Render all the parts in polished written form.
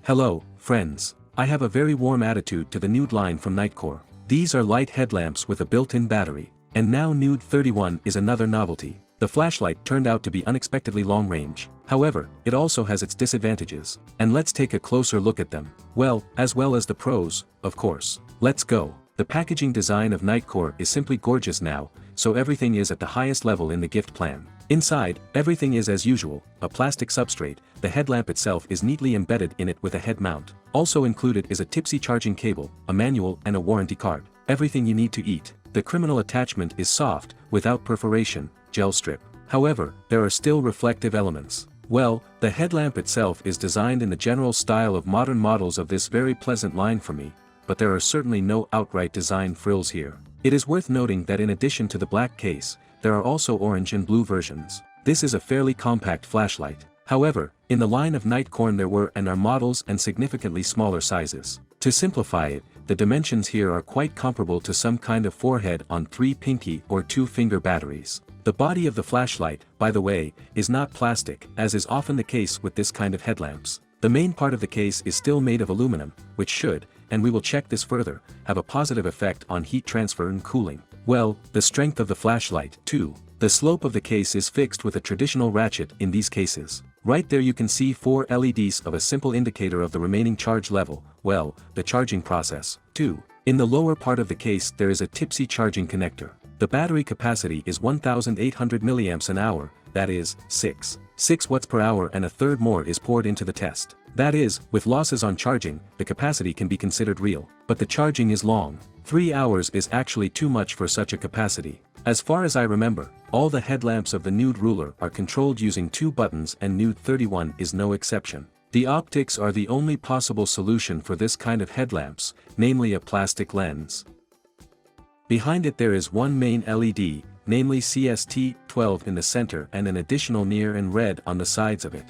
Hello, friends. I have a very warm attitude to the nude line from Nightcore. These are light headlamps with a built-in battery. And now NU31 is another novelty. The flashlight turned out to be unexpectedly long range. However, it also has its disadvantages. And let's take a closer look at them. Well as the pros, of course. Let's go. The packaging design of Nightcore is simply gorgeous now, so everything is at the highest level in the gift plan. Inside, everything is as usual, a plastic substrate. The headlamp itself is neatly embedded in it with a head mount. Also included is a tipsy charging cable, a manual and a warranty card. Everything you need to eat. The criminal attachment is soft, without perforation, gel strip. However, there are still reflective elements. Well, the headlamp itself is designed in the general style of modern models of this very pleasant line for me, but there are certainly no outright design frills here. It is worth noting that in addition to the black case, there are also orange and blue versions. This is a fairly compact flashlight. However, in the line of Nitecore there were and are models and significantly smaller sizes. To simplify it, the dimensions here are quite comparable to some kind of forehead on 3 pinky or 2-finger batteries. The body of the flashlight, by the way, is not plastic, as is often the case with this kind of headlamps. The main part of the case is still made of aluminum, which should, and we will check this further, have a positive effect on heat transfer and cooling. Well, the strength of the flashlight, too. The slope of the case is fixed with a traditional ratchet in these cases. Right there you can see 4 LEDs of a simple indicator of the remaining charge level, well, the charging process, too. In the lower part of the case there is a tipsy charging connector. The battery capacity is 1800 mAh, that is, 6 watts per hour, and a third more is poured into the test. That is, with losses on charging, the capacity can be considered real. But the charging is long. 3 hours is actually too much for such a capacity. As far as I remember, all the headlamps of the Nude ruler are controlled using 2 buttons, and NU31 is no exception. The optics are the only possible solution for this kind of headlamps, namely a plastic lens. Behind it there is one main LED, namely CST12 in the center and an additional near and red on the sides of it.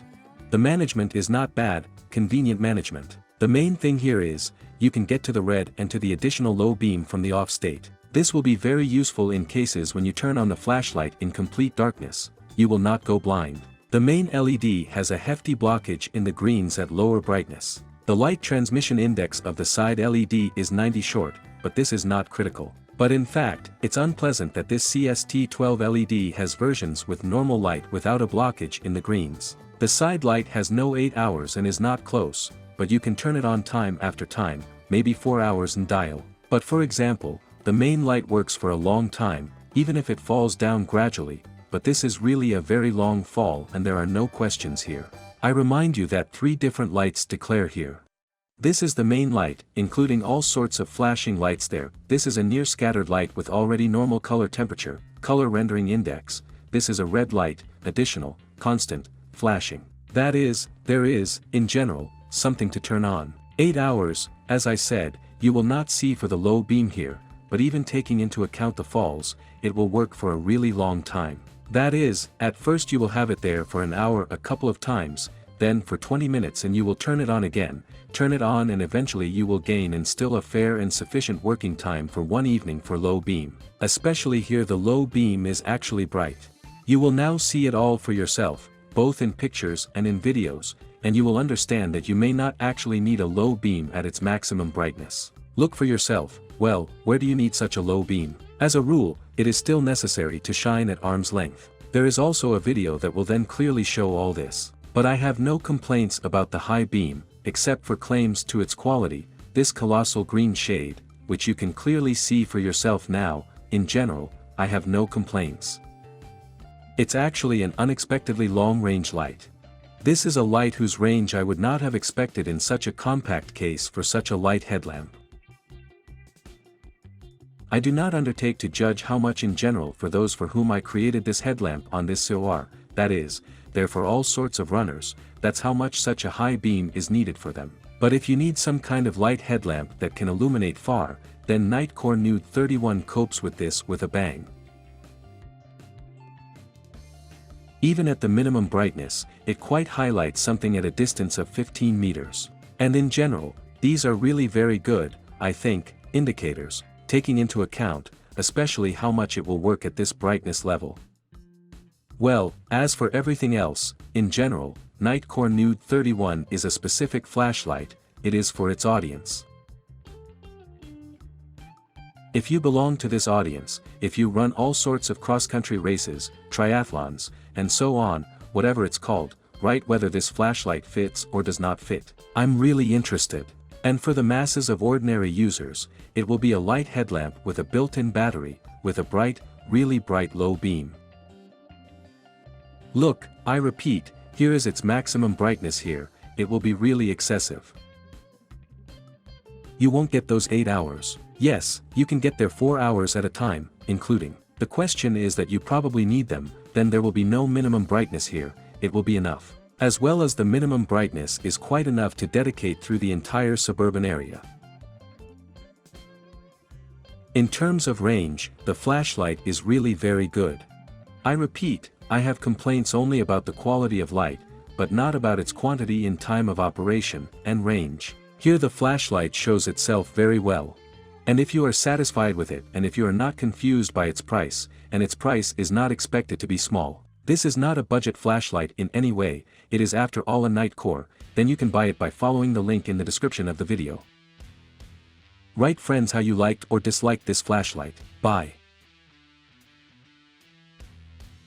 The management is not bad, convenient management. The main thing here is, you can get to the red and to the additional low beam from the off state. This will be very useful in cases when you turn on the flashlight in complete darkness. You will not go blind. The main LED has a hefty blockage in the greens at lower brightness. The light transmission index of the side LED is 90 short, but this is not critical. But in fact, it's unpleasant that this CST12 LED has versions with normal light without a blockage in the greens. The side light has no 8 hours and is not close, but you can turn it on time after time, maybe 4 hours and dial. But for example, the main light works for a long time, even if it falls down gradually, but this is really a very long fall and there are no questions here. I remind you that 3 different lights declare here. This is the main light, including all sorts of flashing lights there. This is a near scattered light with already normal color temperature, color rendering index. This is a red light, additional, constant, flashing. That is, there is, in general, something to turn on. 8 hours, as I said, you will not see for the low beam here, but even taking into account the falls, it will work for a really long time. That is, at first you will have it there for an hour a couple of times, then for 20 minutes and you will turn it on again, turn it on, and eventually you will gain and still a fair and sufficient working time for one evening for low beam. Especially here the low beam is actually bright. You will now see it all for yourself, both in pictures and in videos, and you will understand that you may not actually need a low beam at its maximum brightness. Look for yourself. Well, where do you need such a low beam? As a rule, it is still necessary to shine at arm's length. There is also a video that will then clearly show all this. But I have no complaints about the high beam, except for claims to its quality. This colossal green shade, which you can clearly see for yourself now. In general, I have no complaints. It's actually an unexpectedly long-range light. This is a light whose range I would not have expected in such a compact case for such a light headlamp. I do not undertake to judge how much in general for those for whom I created this headlamp on this COR, that is, they're for all sorts of runners, that's how much such a high beam is needed for them. But if you need some kind of light headlamp that can illuminate far, then Nitecore NU31 copes with this with a bang. Even at the minimum brightness, it quite highlights something at a distance of 15 meters. And in general, these are really very good, I think, indicators, taking into account, especially how much it will work at this brightness level. Well, as for everything else, in general, Nitecore NU31 is a specific flashlight, it is for its audience. If you belong to this audience, if you run all sorts of cross-country races, triathlons, and so on, whatever it's called, write whether this flashlight fits or does not fit. I'm really interested. And for the masses of ordinary users, it will be a light headlamp with a built-in battery, with a bright, really bright low beam. Look, I repeat, here is its maximum brightness here, it will be really excessive. You won't get those 8 hours. Yes, you can get there 4 hours at a time, including. The question is that you probably need them, then there will be no minimum brightness here, it will be enough. As well as the minimum brightness is quite enough to dedicate through the entire suburban area. In terms of range, the flashlight is really very good. I repeat, I have complaints only about the quality of light, but not about its quantity in time of operation and range. Here the flashlight shows itself very well. And if you are satisfied with it and if you are not confused by its price, and its price is not expected to be small, this is not a budget flashlight in any way, it is after all a Nightcore, then you can buy it by following the link in the description of the video. Write friends how you liked or disliked this flashlight. Bye.